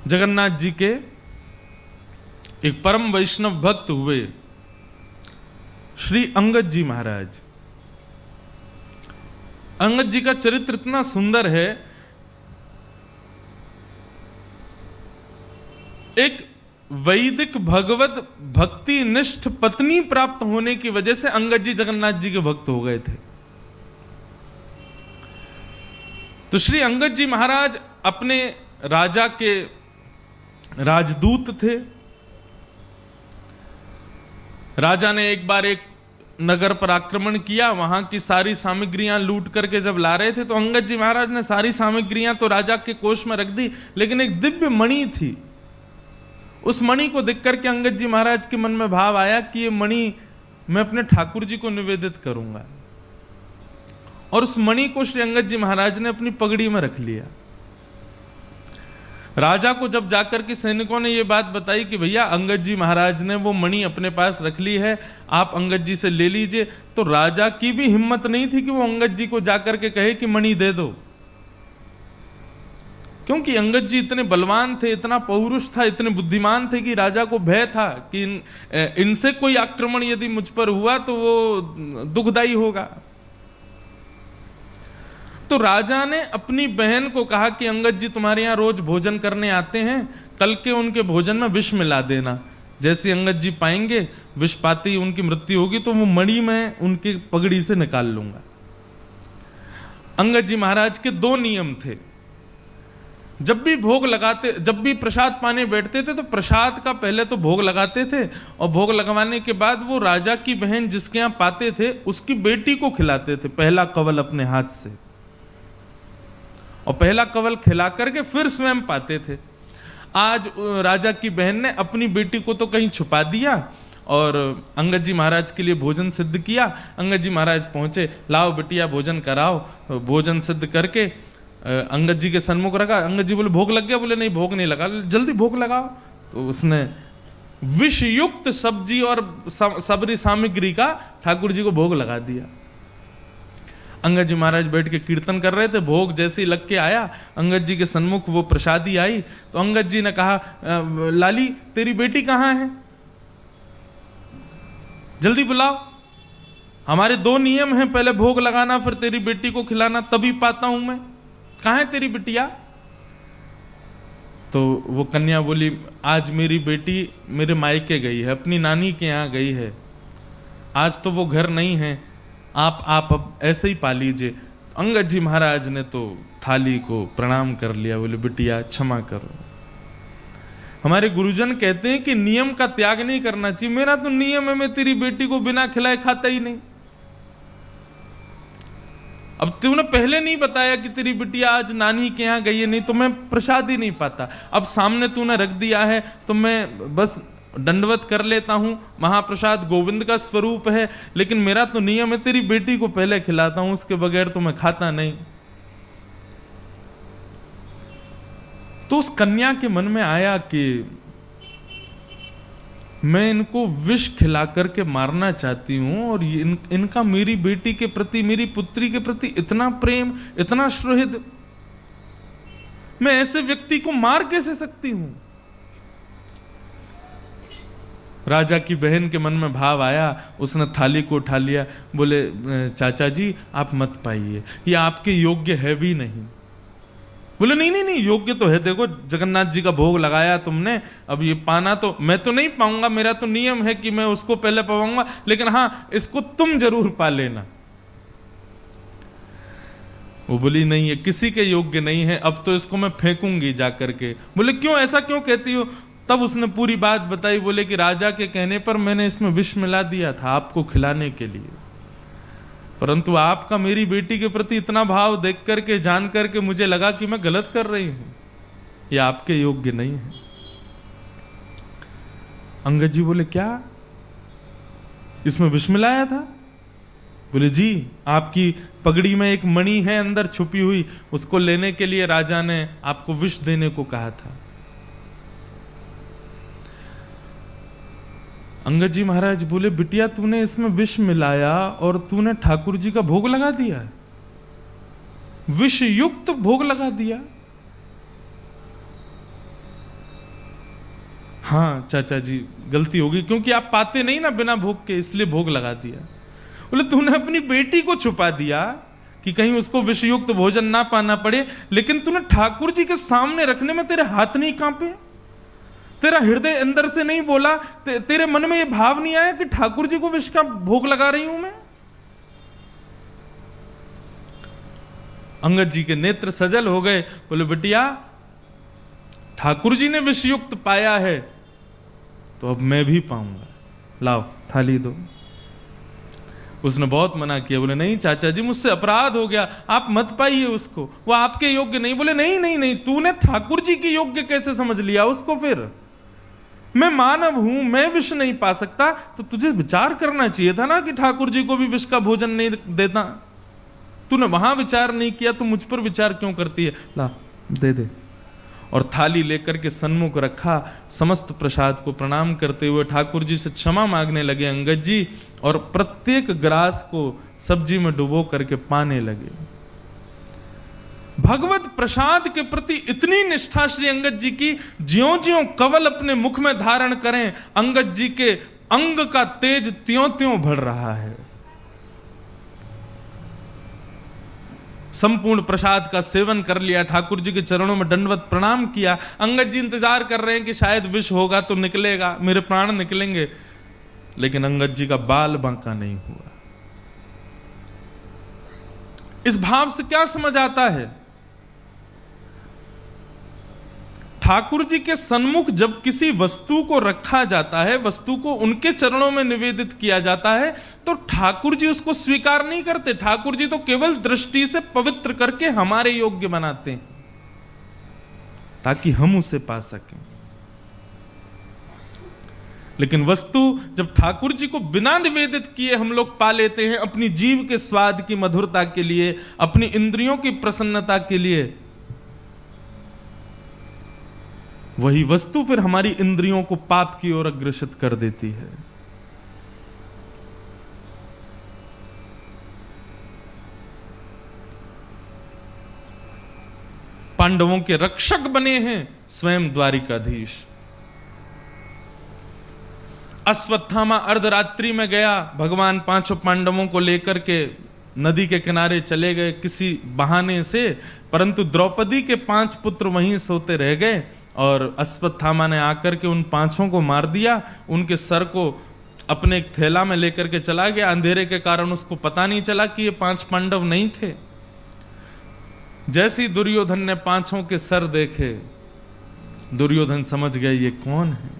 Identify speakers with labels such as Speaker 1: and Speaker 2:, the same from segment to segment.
Speaker 1: जगन्नाथ जी के एक परम वैष्णव भक्त हुए श्री अंगद जी महाराज। अंगद जी का चरित्र इतना सुंदर है। एक वैदिक भगवत भक्ति निष्ठ पत्नी प्राप्त होने की वजह से अंगद जी जगन्नाथ जी के भक्त हो गए थे। तो श्री अंगद जी महाराज अपने राजा के राजदूत थे। राजा ने एक बार एक नगर पर आक्रमण किया, वहां की सारी सामग्रियां लूट करके जब ला रहे थे तो अंगद जी महाराज ने सारी सामग्रियां तो राजा के कोष में रख दी, लेकिन एक दिव्य मणि थी। उस मणि को देख करके अंगद जी महाराज के मन में भाव आया कि ये मणि मैं अपने ठाकुर जी को निवेदित करूंगा, और उस मणि को श्री अंगद जी महाराज ने अपनी पगड़ी में रख लिया। राजा को जब जाकर के सैनिकों ने यह बात बताई कि भैया अंगद जी महाराज ने वो मणि अपने पास रख ली है, आप अंगद जी से ले लीजिए, तो राजा की भी हिम्मत नहीं थी कि वो अंगद जी को जाकर के कहे कि मणि दे दो, क्योंकि अंगद जी इतने बलवान थे, इतना पौरुष था, इतने बुद्धिमान थे कि राजा को भय था कि इनसे कोई आक्रमण यदि मुझ पर हुआ तो वो दुखदाई होगा। तो राजा ने अपनी बहन को कहा कि अंगद जी तुम्हारे यहां रोज भोजन करने आते हैं, कल के उनके भोजन में विष मिला देना। जैसे अंगद जी पाएंगे विष पाते ही उनकी मृत्यु होगी तो वो मणि में उनकी पगड़ी से निकाल लूंगा। अंगद जी महाराज के दो नियम थे। जब भी भोग लगाते, जब भी प्रसाद पाने बैठते थे तो प्रसाद का पहले तो भोग लगाते थे, और भोग लगवाने के बाद वो राजा की बहन जिसके यहां पाते थे उसकी बेटी को खिलाते थे पहला कवल अपने हाथ से, और पहला कवल खिला करके फिर स्वयं पाते थे। आज राजा की बहन ने अपनी बेटी को तो कहीं छुपा दिया और अंगद जी महाराज के लिए भोजन सिद्ध किया। अंगद जी महाराज पहुंचे, लाओ बिटिया भोजन कराओ। भोजन सिद्ध करके अंगद जी के सन्मुख रखा। अंगद जी बोले भोग लग गया? बोले नहीं भोग नहीं लगा। जल्दी भोग लगाओ। तो उसने विष युक्त सब्जी और सबरी सामग्री का ठाकुर जी को भोग लगा दिया। अंगद जी महाराज बैठ के कीर्तन कर रहे थे, भोग जैसे ही लग के आया अंगद जी के सन्मुख वो प्रसादी आई, तो अंगद जी ने कहा लाली तेरी बेटी कहाँ है, जल्दी बुलाओ। हमारे दो नियम हैं, पहले भोग लगाना फिर तेरी बेटी को खिलाना, तभी पाता हूं मैं। कहाँ है तेरी बिटिया? तो वो कन्या बोली आज मेरी बेटी मेरे मायके गई है, अपनी नानी के यहाँ गई है, आज तो वो घर नहीं है, आप अब ऐसे ही पा लीजिए। अंगद जी महाराज ने तो थाली को प्रणाम कर लिया, बोले बिटिया क्षमा करो। हमारे गुरुजन कहते हैं कि नियम का त्याग नहीं करना चाहिए। मेरा तो नियम है, मैं तेरी बेटी को बिना खिलाए खाता ही नहीं। अब तूने पहले नहीं बताया कि तेरी बिटिया आज नानी के यहाँ गई है, नहीं तो मैं प्रसाद ही नहीं पाता। अब सामने तूने रख दिया है तो मैं बस दंडवत कर लेता हूं, महाप्रसाद गोविंद का स्वरूप है, लेकिन मेरा तो नियम है तेरी बेटी को पहले खिलाता हूं, उसके बगैर तो मैं खाता नहीं। तो उस कन्या के मन में आया कि मैं इनको विष खिला करके मारना चाहती हूं, और इनका मेरी बेटी के प्रति, मेरी पुत्री के प्रति इतना प्रेम, इतना सुहृद, मैं ऐसे व्यक्ति को मार कैसे सकती हूं। राजा की बहन के मन में भाव आया, उसने थाली को उठा लिया, बोले चाचा जी आप मत पाइए, ये आपके योग्य है भी नहीं। बोले नहीं नहीं नहीं योग्य तो है, देखो जगन्नाथ जी का भोग लगाया तुमने, अब ये पाना तो मैं तो नहीं पाऊंगा, मेरा तो नियम है कि मैं उसको पहले पाऊंगा, लेकिन हाँ इसको तुम जरूर पा लेना। वो बोली नहीं ये किसी के योग्य नहीं है, अब तो इसको मैं फेंकूंगी जाकर के। बोले क्यों, ऐसा क्यों कहती हो? तब उसने पूरी बात बताई। बोले कि राजा के कहने पर मैंने इसमें विष मिला दिया था आपको खिलाने के लिए, परंतु आपका मेरी बेटी के प्रति इतना भाव देख करके, जान करके मुझे लगा कि मैं गलत कर रही हूं, ये आपके योग्य नहीं है। अंगद जी बोले क्या इसमें विष मिलाया था? बोले जी आपकी पगड़ी में एक मणि है अंदर छुपी हुई, उसको लेने के लिए राजा ने आपको विष देने को कहा था। अंगद जी महाराज बोले बिटिया तूने इसमें विष मिलाया और तूने ठाकुर जी का भोग लगा दिया, विष युक्त भोग लगा दिया। हाँ चाचा जी गलती होगी, क्योंकि आप पाते नहीं ना बिना भोग के, इसलिए भोग लगा दिया। बोले तूने अपनी बेटी को छुपा दिया कि कहीं उसको विषयुक्त भोजन ना पाना पड़े, लेकिन तूने ठाकुर जी के सामने रखने में तेरे हाथ नहीं कांपे, तेरा हृदय अंदर से नहीं बोला, तेरे मन में यह भाव नहीं आया कि ठाकुर जी को विष का भोग लगा रही हूं मैं। अंगद जी के नेत्र सजल हो गए। बोले बिटिया ठाकुर जी ने विषयुक्त पाया है तो अब मैं भी पाऊंगा, लाओ थाली दो। उसने बहुत मना किया। बोले नहीं चाचा जी मुझसे अपराध हो गया, आप मत पाइए उसको, वो आपके योग्य नहीं। बोले नहीं नहीं नहीं, तूने ठाकुर जी की योग्य कैसे समझ लिया उसको? फिर मैं मानव हूं, मैं विष नहीं पा सकता, तो तुझे विचार करना चाहिए था ना कि ठाकुर जी को भी विष का भोजन नहीं देता। तूने वहां विचार नहीं किया तो मुझ पर विचार क्यों करती है? ला दे दे। और थाली लेकर के सन्मुख रखा। समस्त प्रसाद को प्रणाम करते हुए ठाकुर जी से क्षमा मांगने लगे अंगद जी, और प्रत्येक ग्रास को सब्जी में डुबो करके पाने लगे। भगवत प्रसाद के प्रति इतनी निष्ठा श्री अंगद जी की, ज्यों ज्यों कवल अपने मुख में धारण करें अंगद जी के अंग का तेज त्यों त्यों बढ़ रहा है। संपूर्ण प्रसाद का सेवन कर लिया, ठाकुर जी के चरणों में दंडवत प्रणाम किया। अंगद जी इंतजार कर रहे हैं कि शायद विष होगा तो निकलेगा, मेरे प्राण निकलेंगे, लेकिन अंगद जी का बाल बांका नहीं हुआ। इस भाव से क्या समझ आता है? ठाकुर जी के सन्मुख जब किसी वस्तु को रखा जाता है, वस्तु को उनके चरणों में निवेदित किया जाता है, तो ठाकुर जी उसको स्वीकार नहीं करते। ठाकुर जी तो केवल दृष्टि से पवित्र करके हमारे योग्य बनाते हैं ताकि हम उसे पा सकें। लेकिन वस्तु जब ठाकुर जी को बिना निवेदित किए हम लोग पा लेते हैं, अपनी जीव के स्वाद की मधुरता के लिए, अपनी इंद्रियों की प्रसन्नता के लिए, वही वस्तु फिर हमारी इंद्रियों को पाप की ओर अग्रसित कर देती है। पांडवों के रक्षक बने हैं स्वयं द्वारिकाधीश। अश्वत्थामा अर्धरात्रि में गया, भगवान पांचों पांडवों को लेकर के नदी के किनारे चले गए किसी बहाने से, परंतु द्रौपदी के 5 पुत्र वहीं सोते रह गए, और अश्वत्थामा ने आकर के उन 5 को मार दिया। उनके सर को अपने एक थैला में लेकर के चला गया। अंधेरे के कारण उसको पता नहीं चला कि ये 5 पांडव नहीं थे। जैसे ही दुर्योधन ने 5 के सर देखे, दुर्योधन समझ गए ये कौन है।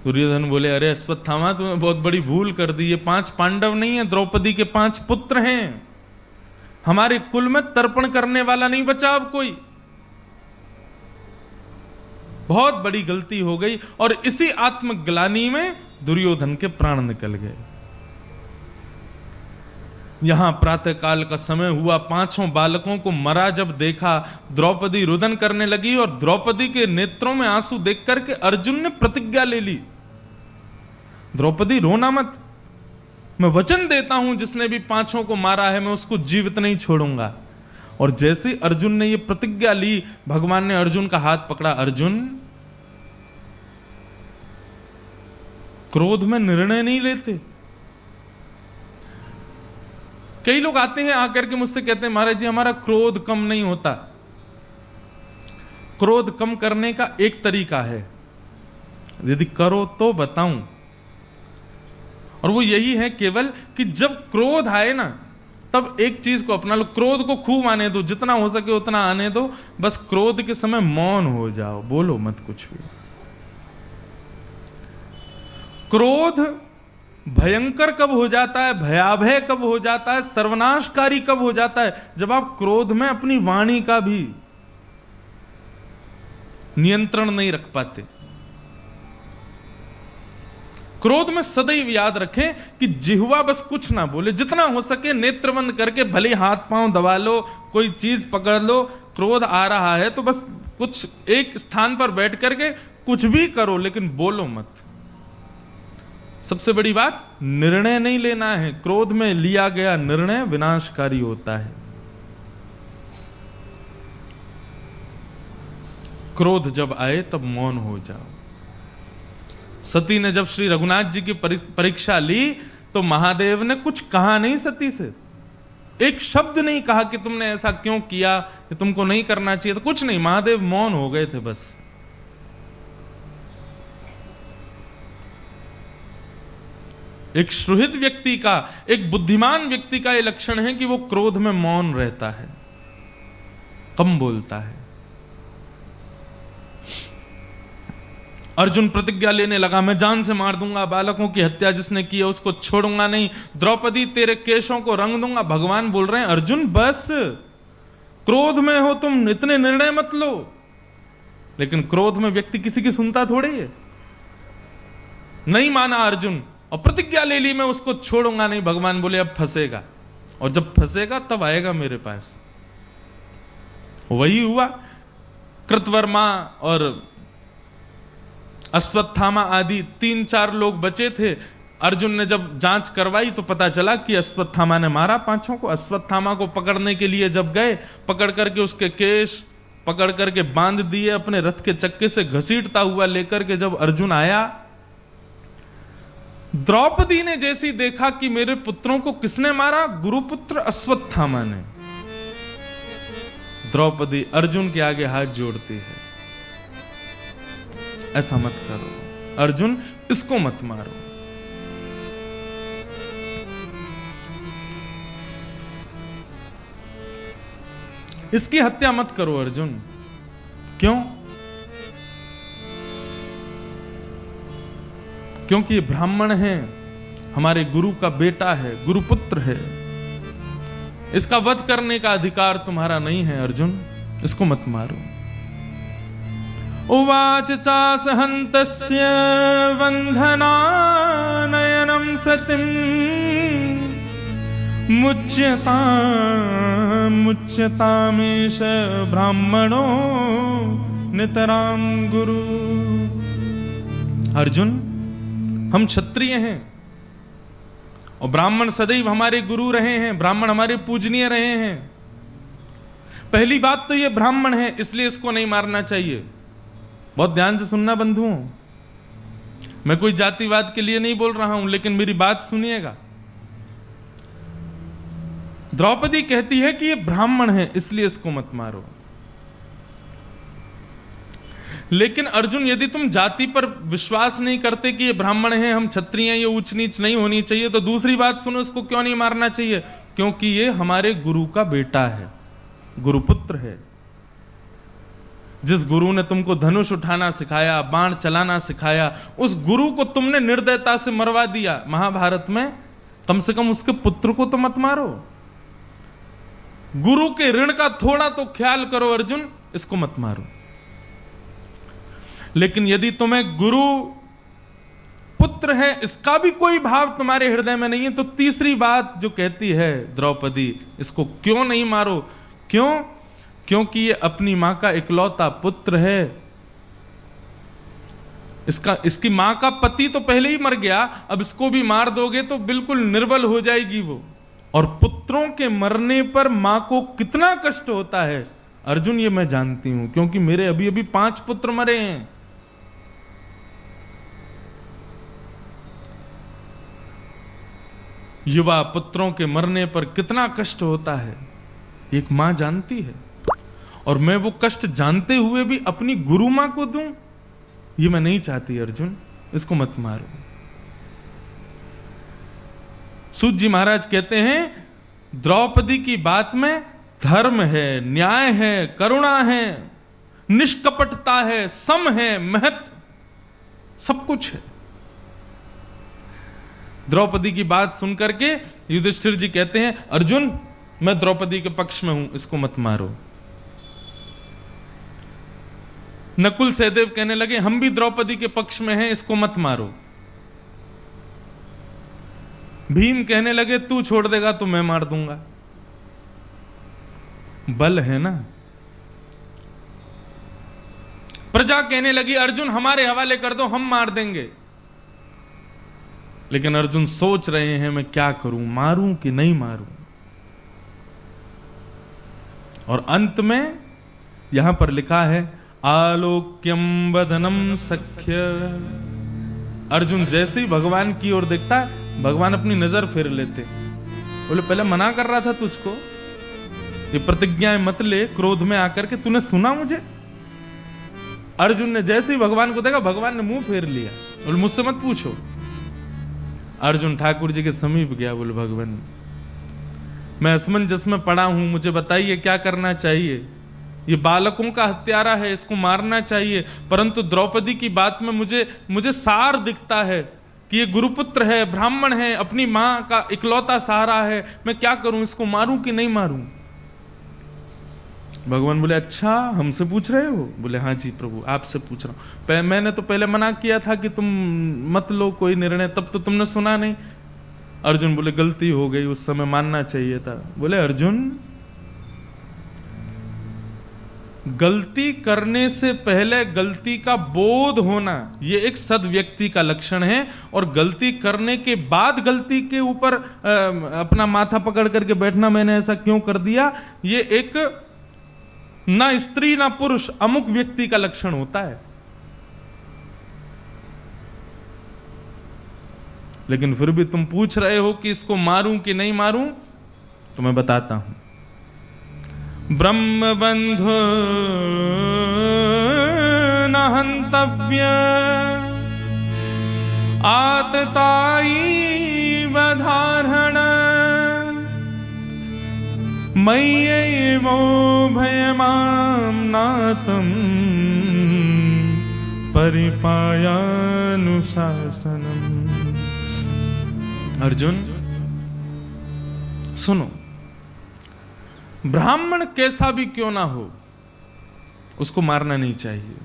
Speaker 1: दुर्योधन बोले अरे अश्वत्थामा तुमने बहुत बड़ी भूल कर दी, ये 5 पांडव नहीं है, द्रौपदी के 5 पुत्र हैं। हमारे कुल में तर्पण करने वाला नहीं बचा अब कोई। बहुत बड़ी गलती हो गई, और इसी आत्मग्लानि में दुर्योधन के प्राण निकल गए। यहां प्रातः काल का समय हुआ, 5 बालकों को मरा जब देखा, द्रौपदी रुदन करने लगी, और द्रौपदी के नेत्रों में आंसू देख करके अर्जुन ने प्रतिज्ञा ले ली, द्रौपदी रोना मत, मैं वचन देता हूं जिसने भी 5 को मारा है मैं उसको जीवित नहीं छोड़ूंगा। और जैसे अर्जुन ने ये प्रतिज्ञा ली, भगवान ने अर्जुन का हाथ पकड़ा। अर्जुन, क्रोध में निर्णय नहीं लेते। कई लोग आते हैं आकर के मुझसे कहते हैं महाराज जी हमारा क्रोध कम नहीं होता। क्रोध कम करने का एक तरीका है, यदि करो तो बताऊं, और वो यही है केवल कि जब क्रोध आए ना तब एक चीज को अपना लो, क्रोध को खूब आने दो, जितना हो सके उतना आने दो, बस क्रोध के समय मौन हो जाओ, बोलो मत कुछ भी। क्रोध भयंकर कब हो जाता है, भयावह कब हो जाता है, सर्वनाशकारी कब हो जाता है, जब आप क्रोध में अपनी वाणी का भी नियंत्रण नहीं रख पाते। क्रोध में सदैव याद रखें कि जिह्वा बस कुछ ना बोले, जितना हो सके नेत्र बंद करके भले हाथ पांव दबा लो, कोई चीज पकड़ लो, क्रोध आ रहा है तो बस कुछ एक स्थान पर बैठ करके कुछ भी करो लेकिन बोलो मत। सबसे बड़ी बात, निर्णय नहीं लेना है। क्रोध में लिया गया निर्णय विनाशकारी होता है। क्रोध जब आए तब मौन हो जाओ। सती ने जब श्री रघुनाथ जी की परीक्षा ली तो महादेव ने कुछ कहा नहीं सती से, एक शब्द नहीं कहा कि तुमने ऐसा क्यों किया, कि तुमको नहीं करना चाहिए, तो कुछ नहीं, महादेव मौन हो गए थे बस। एक सुहृद व्यक्ति का, एक बुद्धिमान व्यक्ति का यह लक्षण है कि वो क्रोध में मौन रहता है, कम बोलता है। अर्जुन प्रतिज्ञा लेने लगा, मैं जान से मार दूंगा, बालकों की हत्या जिसने की है उसको छोड़ूंगा नहीं, द्रौपदी तेरे केशों को रंग दूंगा। भगवान बोल रहे हैं अर्जुन बस, क्रोध में हो तुम, इतने निर्णय मत लो। लेकिन क्रोध में व्यक्ति किसी की सुनता थोड़ी है। नहीं माना अर्जुन और प्रतिज्ञा ले ली, मैं उसको छोड़ूंगा नहीं। भगवान बोले अब फंसेगा, और जब फंसेगा तब आएगा मेरे पास। वही हुआ। कृतवर्मा और अश्वत्थामा आदि 3-4 लोग बचे थे। अर्जुन ने जब जांच करवाई तो पता चला कि अश्वत्थामा ने मारा 5 को। अश्वत्थामा को पकड़ने के लिए जब गए, पकड़ करके उसके केश पकड़ करके बांध दिए, अपने रथ के चक्के से घसीटता हुआ लेकर के जब अर्जुन आया, द्रौपदी ने जैसी देखा कि मेरे पुत्रों को किसने मारा, गुरुपुत्र अश्वत्थामा ने, द्रौपदी अर्जुन के आगे हाथ जोड़ती है, ऐसा मत करो अर्जुन, इसको मत मारो। इसकी हत्या मत करो अर्जुन। क्यों? क्योंकि ये ब्राह्मण है, हमारे गुरु का बेटा है, गुरुपुत्र है, इसका वध करने का अधिकार तुम्हारा नहीं है अर्जुन, इसको मत मारो। उवाच चासहन्तस्य वन्धनानयनं सतिं मुच्यतामेष ब्राह्मणो नितरां गुरु। अर्जुन, हम क्षत्रिय हैं और ब्राह्मण सदैव हमारे गुरु रहे हैं, ब्राह्मण हमारे पूजनीय रहे हैं। पहली बात तो ये ब्राह्मण है, इसलिए इसको नहीं मारना चाहिए। बहुत ध्यान से सुनना बंधुओं, मैं कोई जातिवाद के लिए नहीं बोल रहा हूं, लेकिन मेरी बात सुनिएगा। द्रौपदी कहती है कि ये ब्राह्मण है इसलिए इसको मत मारो। लेकिन अर्जुन, यदि तुम जाति पर विश्वास नहीं करते कि ये ब्राह्मण है, हम क्षत्रिय हैं, ये ऊंच नीच नहीं होनी चाहिए, तो दूसरी बात सुनो, इसको क्यों नहीं मारना चाहिए? क्योंकि ये हमारे गुरु का बेटा है, गुरुपुत्र है। जिस गुरु ने तुमको धनुष उठाना सिखाया, बाण चलाना सिखाया, उस गुरु को तुमने निर्दयता से मरवा दिया महाभारत में। कम से कम उसके पुत्र को तो मत मारो। गुरु के ऋण का थोड़ा तो ख्याल करो अर्जुन, इसको मत मारो। लेकिन यदि तुम्हें गुरु पुत्र है इसका भी कोई भाव तुम्हारे हृदय में नहीं है, तो तीसरी बात जो कहती है द्रौपदी, इसको क्यों नहीं मारो? क्यों? क्योंकि ये अपनी मां का इकलौता पुत्र है। इसकी मां का पति तो पहले ही मर गया, अब इसको भी मार दोगे तो बिल्कुल निर्बल हो जाएगी वो। और पुत्रों के मरने पर मां को कितना कष्ट होता है अर्जुन, ये मैं जानती हूं, क्योंकि मेरे अभी अभी 5 पुत्र मरे हैं। युवा पुत्रों के मरने पर कितना कष्ट होता है एक मां जानती है। और मैं वो कष्ट जानते हुए भी अपनी गुरु मां को दूं, ये मैं नहीं चाहती अर्जुन, इसको मत मारो। सूत जी महाराज कहते हैं द्रौपदी की बात में धर्म है, न्याय है, करुणा है, निष्कपटता है, सम है, महत्व, सब कुछ है। द्रौपदी की बात सुनकर के युधिष्ठिर जी कहते हैं अर्जुन, मैं द्रौपदी के पक्ष में हूं, इसको मत मारो। नकुल सहदेव कहने लगे हम भी द्रौपदी के पक्ष में हैं, इसको मत मारो। भीम कहने लगे तू छोड़ देगा तो मैं मार दूंगा। बल है ना। प्रजा कहने लगी अर्जुन हमारे हवाले कर दो, हम मार देंगे। लेकिन अर्जुन सोच रहे हैं मैं क्या करूं, मारूं कि नहीं मारूं। और अंत में यहां पर लिखा है आलोक्यम वदनम सख्य अर्जुन जैसे ही भगवान की ओर देखता है, भगवान अपनी नजर फेर लेते। बोले पहले मना कर रहा था तुझको, ये प्रतिज्ञाएं मत ले क्रोध में आकर के, तूने सुना मुझे? अर्जुन ने जैसे ही भगवान को देखा, भगवान ने मुंह फेर लिया, बोले मुझसे मत पूछो। अर्जुन ठाकुर जी के समीप गया, बोले भगवान मैं असमंजस में पड़ा हूं, मुझे बताइए क्या करना चाहिए। ये बालकों का हत्यारा है, इसको मारना चाहिए, परंतु द्रौपदी की बात में मुझे सार दिखता है कि ये गुरुपुत्र है, ब्राह्मण है, अपनी मां का इकलौता सहारा है, मैं क्या करूं, इसको मारूं कि नहीं मारूं? भगवान बोले अच्छा हमसे पूछ रहे हो? बोले हाँ जी प्रभु आपसे पूछ रहा हूं। मैंने तो पहले मना किया था कि तुम मत लो कोई निर्णय, तब तो तुमने सुना नहीं। अर्जुन बोले गलती हो गई, उस समय मानना चाहिए था। बोले अर्जुन गलती करने से पहले गलती का बोध होना ये एक सद व्यक्ति का लक्षण है, और गलती करने के बाद गलती के ऊपर अपना माथा पकड़ करके बैठना, मैंने ऐसा क्यों कर दिया, ये एक ना स्त्री ना पुरुष अमुक व्यक्ति का लक्षण होता है। लेकिन फिर भी तुम पूछ रहे हो कि इसको मारूं कि नहीं मारूं, तो मैं बताता हूं। ब्रह्म बंधु न हंतव्य आतताई बधारण मय्यैवो भयमां नातं परिपायानुशासनम्। अर्जुन सुनो, ब्राह्मण कैसा भी क्यों ना हो उसको मारना नहीं चाहिए,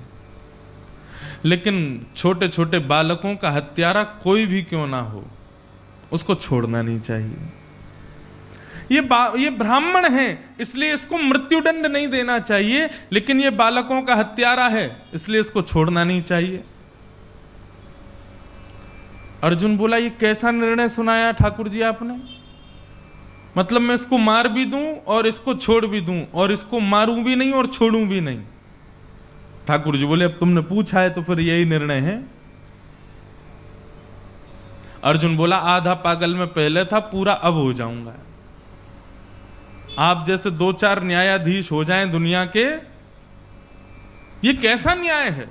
Speaker 1: लेकिन छोटे छोटे बालकों का हत्यारा कोई भी क्यों ना हो उसको छोड़ना नहीं चाहिए। ये ब्राह्मण है इसलिए इसको मृत्युदंड नहीं देना चाहिए, लेकिन ये बालकों का हत्यारा है इसलिए इसको छोड़ना नहीं चाहिए। अर्जुन बोला ये कैसा निर्णय सुनाया ठाकुर जी आपने? मतलब मैं इसको मार भी दूं और इसको छोड़ भी दूं, और इसको मारूं भी नहीं और छोड़ूं भी नहीं। ठाकुर जी बोले अब तुमने पूछा है तो फिर यही निर्णय है। अर्जुन बोला आधा पागल में पहले था, पूरा अब हो जाऊंगा। आप जैसे 2-4 न्यायाधीश हो जाएं दुनिया के, ये कैसा न्याय है?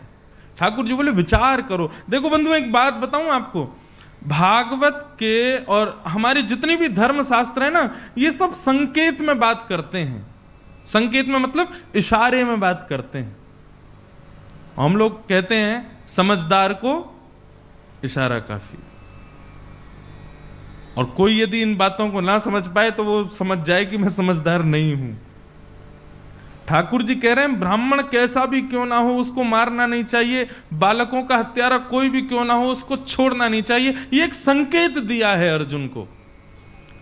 Speaker 1: ठाकुर जी बोले विचार करो। देखो बंधु एक बात बताऊं आपको, भागवत के और हमारे जितने भी धर्म शास्त्र है ना, ये सब संकेत में बात करते हैं। संकेत में मतलब इशारे में बात करते हैं। हम लोग कहते हैं समझदार को इशारा काफी, और कोई यदि इन बातों को ना समझ पाए तो वो समझ जाए कि मैं समझदार नहीं हूं। ठाकुर जी कह रहे हैं ब्राह्मण कैसा भी क्यों ना हो उसको मारना नहीं चाहिए, बालकों का हत्यारा कोई भी क्यों ना हो उसको छोड़ना नहीं चाहिए। ये एक संकेत दिया है अर्जुन को।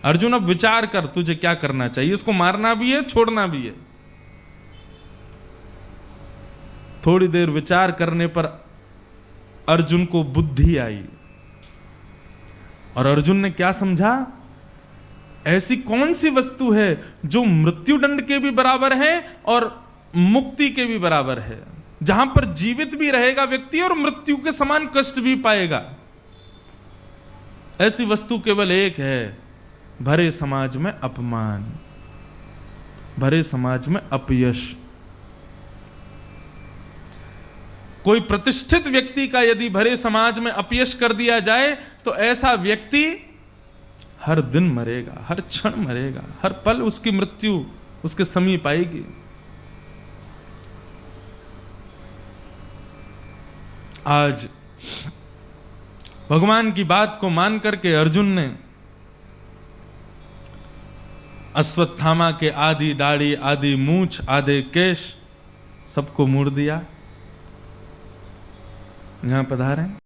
Speaker 1: अर्जुन अब विचार कर तुझे क्या करना चाहिए, इसको मारना भी है छोड़ना भी है। थोड़ी देर विचार करने पर अर्जुन को बुद्धि आई, और अर्जुन ने क्या समझा, ऐसी कौन सी वस्तु है जो मृत्युदंड के भी बराबर है और मुक्ति के भी बराबर है, जहां पर जीवित भी रहेगा व्यक्ति और मृत्यु के समान कष्ट भी पाएगा। ऐसी वस्तु केवल एक है, भरे समाज में अपमान, भरे समाज में अपयश। कोई प्रतिष्ठित व्यक्ति का यदि भरे समाज में अपयश कर दिया जाए तो ऐसा व्यक्ति हर दिन मरेगा, हर क्षण मरेगा, हर पल उसकी मृत्यु उसके समीप आएगी। आज भगवान की बात को मान करके अर्जुन ने अश्वत्थामा के आधी दाढ़ी, आधी मूंछ, आधे केश सबको मोड़ दिया। यहां पधारे।